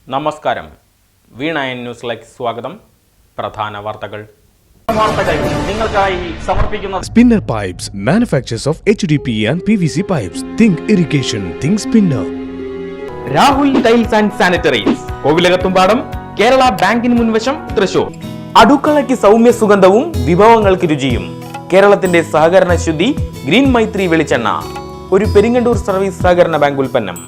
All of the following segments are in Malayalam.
നമസ്കാരം. വീണ ന്യൂസിലേക്ക് സ്വാഗതം. പ്രധാന വാർത്തകൾ നിങ്ങൾക്കായി സമർപ്പിക്കുന്ന Spinner Pipes, manufacturers of HDPE and PVC pipes. Think irrigation, think Spinner. Rahul tiles and sanitaries, Kovilakathumpadam, Kerala ബാങ്കിന് മുൻവശം, തൃശൂർ. അടുക്കളയ്ക്ക് സൗമ്യ സുഗന്ധവും വിഭവങ്ങൾക്ക് രുചിയും. കേരളത്തിന്റെ സഹകരണ ശുദ്ധി ഗ്രീൻ മൈത്രി വെളിച്ചെണ്ണ, ഒരു പെരിങ്ങണ്ടൂർ സർവീസ് സഹകരണ ബാങ്ക് ഉൽപ്പന്നം.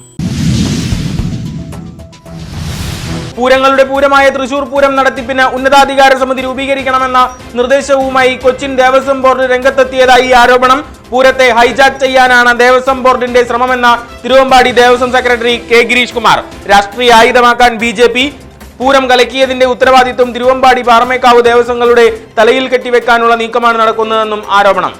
പൂരങ്ങളുടെ പൂരമായ തൃശൂർ പൂരം നടത്തിപ്പിന് ഉന്നതാധികാര സമിതി രൂപീകരിക്കണമെന്ന നിർദ്ദേശവുമായി കൊച്ചിൻ ദേവസ്വം ബോർഡ് രംഗത്തെത്തിയതായി ആരോപണം. പൂരത്തെ ഹൈജാക്ക് ചെയ്യാനാണ് ദേവസ്വം ബോർഡിന്റെ ശ്രമമെന്ന തിരുവമ്പാടി ദേവസ്വം സെക്രട്ടറി കെ ഗിരീഷ് കുമാർ. രാഷ്ട്രീയ ആയുധമാക്കാൻ BJP പൂരം കലക്കിയതിന്റെ ഉത്തരവാദിത്വം തിരുവമ്പാടി പാറമേക്കാവ് ദേവസ്വങ്ങളുടെ തലയിൽ കെട്ടിവെക്കാനുള്ള നീക്കമാണ് നടക്കുന്നതെന്നും ആരോപണം.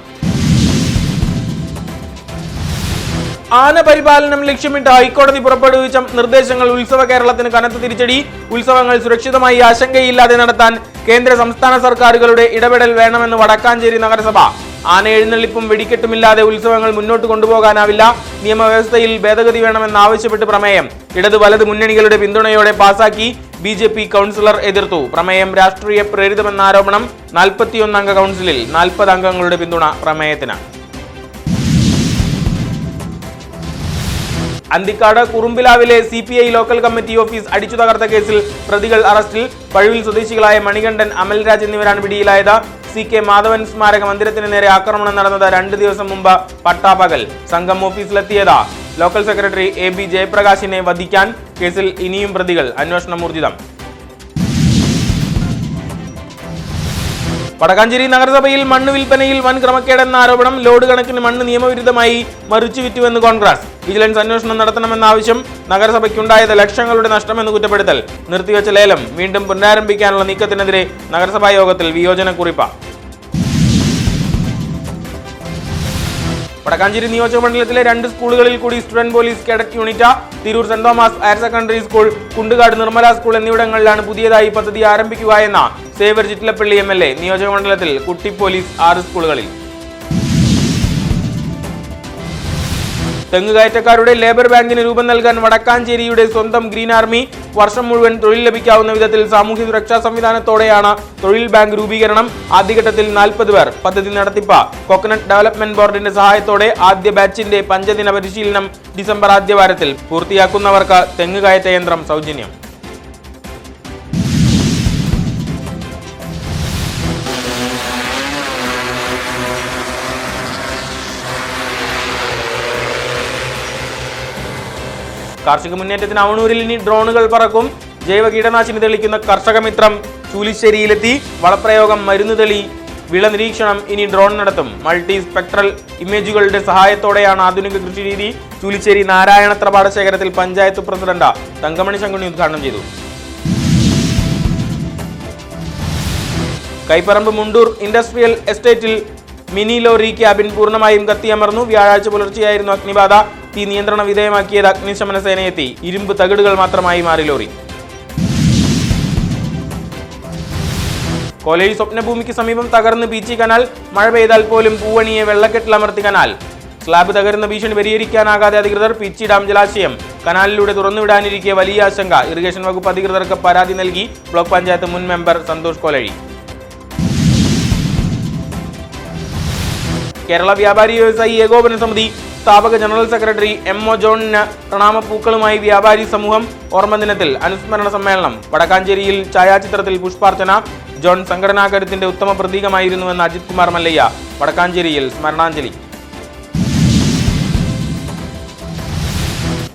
ആന പരിപാലനം ലക്ഷ്യമിട്ട് ഹൈക്കോടതി പുറപ്പെടുവിച്ച നിർദ്ദേശങ്ങൾ ഉത്സവ കേരളത്തിന് കനത്ത തിരിച്ചടി. ഉത്സവങ്ങൾ സുരക്ഷിതമായി ആശങ്കയില്ലാതെ നടത്താൻ കേന്ദ്ര സംസ്ഥാന സർക്കാരുകളുടെ ഇടപെടൽ വേണമെന്ന് വടക്കാഞ്ചേരി നഗരസഭ. ആന എഴുന്നള്ളിപ്പും വെടിക്കെട്ടുമില്ലാതെ ഉത്സവങ്ങൾ മുന്നോട്ട് കൊണ്ടുപോകാനാവില്ല. നിയമവ്യവസ്ഥയിൽ ഭേദഗതി വേണമെന്നാവശ്യപ്പെട്ട് പ്രമേയം ഇടത് വലത് മുന്നണികളുടെ പിന്തുണയോടെ പാസാക്കി. BJP കൗൺസിലർ എതിർത്തു. പ്രമേയം രാഷ്ട്രീയ പ്രേരിതമെന്ന ആരോപണം. 41 അംഗ കൗൺസിലിൽ 40 അംഗങ്ങളുടെ പിന്തുണ പ്രമേയത്തിന്. അന്തിക്കാട് കുറുമ്പിലാവിലെ CPI ലോക്കൽ കമ്മിറ്റി ഓഫീസ് അടിച്ചു തകർത്ത കേസിൽ പ്രതികൾ അറസ്റ്റിൽ. പഴുവിൽ സ്വദേശികളായ മണികണ്ഠൻ, അമൽരാജ് എന്നിവരാണ് പിടിയിലായത്. CK മാധവൻ സ്മാരക മന്ദിരത്തിന് നേരെ ആക്രമണം നടന്നത് 2 ദിവസം മുമ്പ് പട്ടാപകൽ. സംഘം ഓഫീസിലെത്തിയത് ലോക്കൽ സെക്രട്ടറി AB ജയപ്രകാശിനെ വധിക്കാൻ. കേസിൽ ഇനിയും പ്രതികൾ. അന്വേഷണം ഊർജിതം. വടക്കാഞ്ചേരി നഗരസഭയിൽ മണ്ണ് വിൽപ്പനയിൽ വൻ ക്രമക്കേടെന്ന ആരോപണം. ലോഡ് കണക്കിന് മണ്ണ് നിയമവിരുദ്ധമായി മറിച്ചു വിറ്റുവെന്ന് കോൺഗ്രസ്. വിജിലൻസ് അന്വേഷണം നടത്തണമെന്ന ആവശ്യം. നഗരസഭയ്ക്കുണ്ടായത് ലക്ഷങ്ങളുടെ നഷ്ടമെന്ന് കുറ്റപ്പെടുത്തൽ. നിർത്തിവെച്ച ലേലം വീണ്ടും പുനരാരംഭിക്കാനുള്ള നീക്കത്തിനെതിരെ നഗരസഭാ യോഗത്തിൽ വിയോജനക്കുറിപ്പ്. വടക്കാഞ്ചേരി നിയോജക മണ്ഡലത്തിലെ 2 സ്കൂളുകളിൽ കൂടി student police cadet unit. Tirur saint Thomas higher secondary school, Kundukad Nirmala school എന്നിവിടങ്ങളിലാണ് പുതിയതായി പദ്ധതി ആരംഭിക്കുക എന്ന സേവർ ചിറ്റിലപ്പള്ളി MLA. നിയോജക മണ്ഡലത്തിൽ കുട്ടി പോലീസ് 6 സ്കൂളുകളിൽ. തെങ്ങുകയറ്റക്കാരുടെ ലേബർ ബാങ്കിന് രൂപം നൽകാൻ വടക്കാഞ്ചേരിയുടെ സ്വന്തം ഗ്രീൻ ആർമി. വർഷം മുഴുവൻ തൊഴിൽ ലഭിക്കാവുന്ന വിധത്തിൽ സാമൂഹ്യ സുരക്ഷാ സംവിധാനത്തോടെയാണ് തൊഴിൽ ബാങ്ക് രൂപീകരണം. ആദ്യഘട്ടത്തിൽ 40 പേർ. പദ്ധതി നടത്തിപ്പ് കോക്കനട്ട് ഡെവലപ്മെന്റ് ബോർഡിന്റെ സഹായത്തോടെ. ആദ്യ ബാച്ചിന്റെ 5 ദിന പരിശീലനം ഡിസംബർ ആദ്യവാരത്തിൽ. പൂർത്തിയാക്കുന്നവർക്ക് തെങ്ങുകയറ്റ യന്ത്രം സൗജന്യം. കാർഷിക മുന്നേറ്റത്തിന് അവണൂരിൽ ഇനി ഡ്രോണുകൾ പറക്കും. ജൈവ കീടനാശിനി തെളിക്കുന്ന കർഷക മിത്രം ചൂലിശ്ശേരിയിലെത്തി. വളപ്രയോഗം, മരുന്ന് തെളി, വിള നിരീക്ഷണം ഇനി ഡ്രോൺ നടത്തും. മൾട്ടി സ്പെക്ട്രൽ ഇമേജുകളുടെ സഹായത്തോടെയാണ് ആധുനിക കൃഷിരീതി. ചൂലിശ്ശേരി നാരായണത്ര പാടശേഖരത്തിൽ പഞ്ചായത്ത് പ്രസിഡന്റ് തങ്കമണി ശങ്കുണി ഉദ്ഘാടനം ചെയ്തു. കൈപ്പറമ്പ് മുണ്ടൂർ ഇൻഡസ്ട്രിയൽ എസ്റ്റേറ്റിൽ മിനി ലോറി ക്യാബിൻ പൂർണ്ണമായും കത്തിയമർന്നു. വ്യാഴാഴ്ച പുലർച്ചെയായിരുന്നു അഗ്നിബാധ. തീ നിയന്ത്രണ വിധേയമാക്കിയത് അഗ്നിശമന സേനയെത്തി. ഇരുമ്പ് തകിടുകൾ മാത്രമായി മാറി ലോറി. കോലയിൽ സ്വപ്നഭൂമിക്ക് സമീപം തകർന്ന് പീച്ചി കനാൽ. മഴ പെയ്താൽ പോലും പൂവണിയെ വെള്ളക്കെട്ടിലമർത്തി കനാൽ. സ്ലാബ് തകരുന്ന ഭീഷണി പരിഹരിക്കാനാകാതെ അധികൃതർ. പീച്ചി ഡാം ജലാശയം കനാലിലൂടെ തുറന്നുവിടാനിരിക്കെ വലിയ ആശങ്ക. ഇറിഗേഷൻ വകുപ്പ് അധികൃതർക്ക് പരാതി നൽകി. ബ്ലോക്ക് പഞ്ചായത്ത് മുൻ മെമ്പർ സന്തോഷ് കോലഴി. കേരള വ്യാപാരി വ്യവസായി ഏകോപന സമിതി സ്ഥാപക ജനറൽ സെക്രട്ടറി MO ജോണിന് പ്രണാമപ്പൂക്കളുമായി വ്യാപാരി സമൂഹം. ഓർമ്മ ദിനത്തിൽ അനുസ്മരണ സമ്മേളനം. വടക്കാഞ്ചേരിയിൽ ഛായാചിത്രത്തിൽ പുഷ്പാർച്ചന. ജോൺ സംഘടനാകരുത്തിന്റെ ഉത്തമ പ്രതീകമായിരുന്നുവെന്ന് അജിത് കുമാർ മല്ലയ്യ. വടക്കാഞ്ചേരിയിൽ സ്മരണാഞ്ജലി.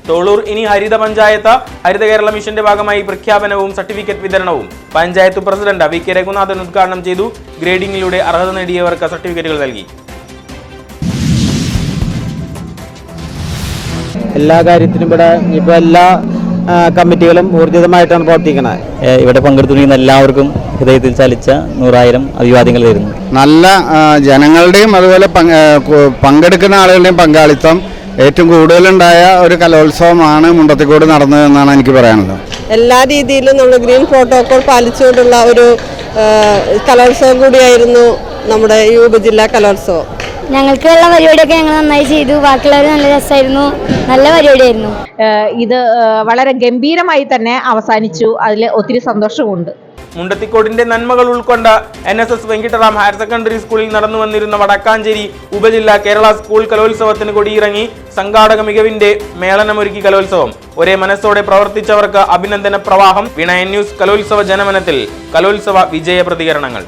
തോളൂർ ഇനി ഹരിത പഞ്ചായത്ത്. ഹരിത കേരള മിഷന്റെ ഭാഗമായി പ്രഖ്യാപനവും സർട്ടിഫിക്കറ്റ് വിതരണവും. പഞ്ചായത്ത് പ്രസിഡന്റ് VK രഘുനാഥൻ ഉദ്ഘാടനം ചെയ്തു. ഗ്രേഡിംഗിലൂടെ അർഹത നേടിയവർക്ക് സർട്ടിഫിക്കറ്റുകൾ നൽകി. എല്ലാ കാര്യത്തിനും ഇവിടെ ഇപ്പോൾ എല്ലാ കമ്മിറ്റികളും ഊർജിതമായിട്ടാണ് പ്രവർത്തിക്കുന്നത്. ഇവിടെ പങ്കെടുത്തിരിക്കുന്ന എല്ലാവർക്കും ഹൃദയത്തിൽ ചലിച്ച 100,000 അഭിവാദ്യങ്ങൾ തരുന്നു. നല്ല ജനങ്ങളുടെയും അതുപോലെ പങ്കെടുക്കുന്ന ആളുകളുടെയും പങ്കാളിത്തം ഏറ്റവും കൂടുതലുണ്ടായ ഒരു കലോത്സവമാണ് മുണ്ടത്തിക്കോട് നടന്നതെന്നാണ് എനിക്ക് പറയാനുള്ളത്. എല്ലാ രീതിയിലും നമ്മൾ ഗ്രീൻ പ്രോട്ടോകോൾ പാലിച്ചുകൊണ്ടുള്ള ഒരു കലോത്സവം കൂടിയായിരുന്നു നമ്മുടെ ഈ ഉപജില്ലാ കലോത്സവം. ഞങ്ങൾക്കുള്ള പരിപാടിയൊക്കെ ഞങ്ങൾ നന്നായി ചെയ്തു. ബാക്കിയുള്ളവർ നല്ല രസമായിരുന്നു, നല്ല പരിപാടിയായിരുന്നു. ഇത് വളരെ ഗംഭീരമായി തന്നെ അവസാനിച്ചു. അതിൽ ഒത്തിരി സന്തോഷമുണ്ട്. മുണ്ടത്തിക്കോടിന്റെ നന്മകൾ ഉൾക്കൊണ്ട NSS വെങ്കിട്ടറാം ഹയർ സെക്കൻഡറി സ്കൂളിൽ നടന്നു വന്നിരുന്ന വടക്കാഞ്ചേരി ഉപജില്ലാ കേരള സ്കൂൾ കലോത്സവത്തിന് കൊടിയിറങ്ങി. സംഘാടക മികവിന്റെ മേളനമൊരുക്കി കലോത്സവം. ഒരേ മനസ്സോടെ പ്രവർത്തിച്ചവർക്ക് അഭിനന്ദന പ്രവാഹം. വിണയൻ ന്യൂസ് കലോത്സവ ജനമനത്തിൽ കലോത്സവ വിജയ പ്രതികരണങ്ങൾ.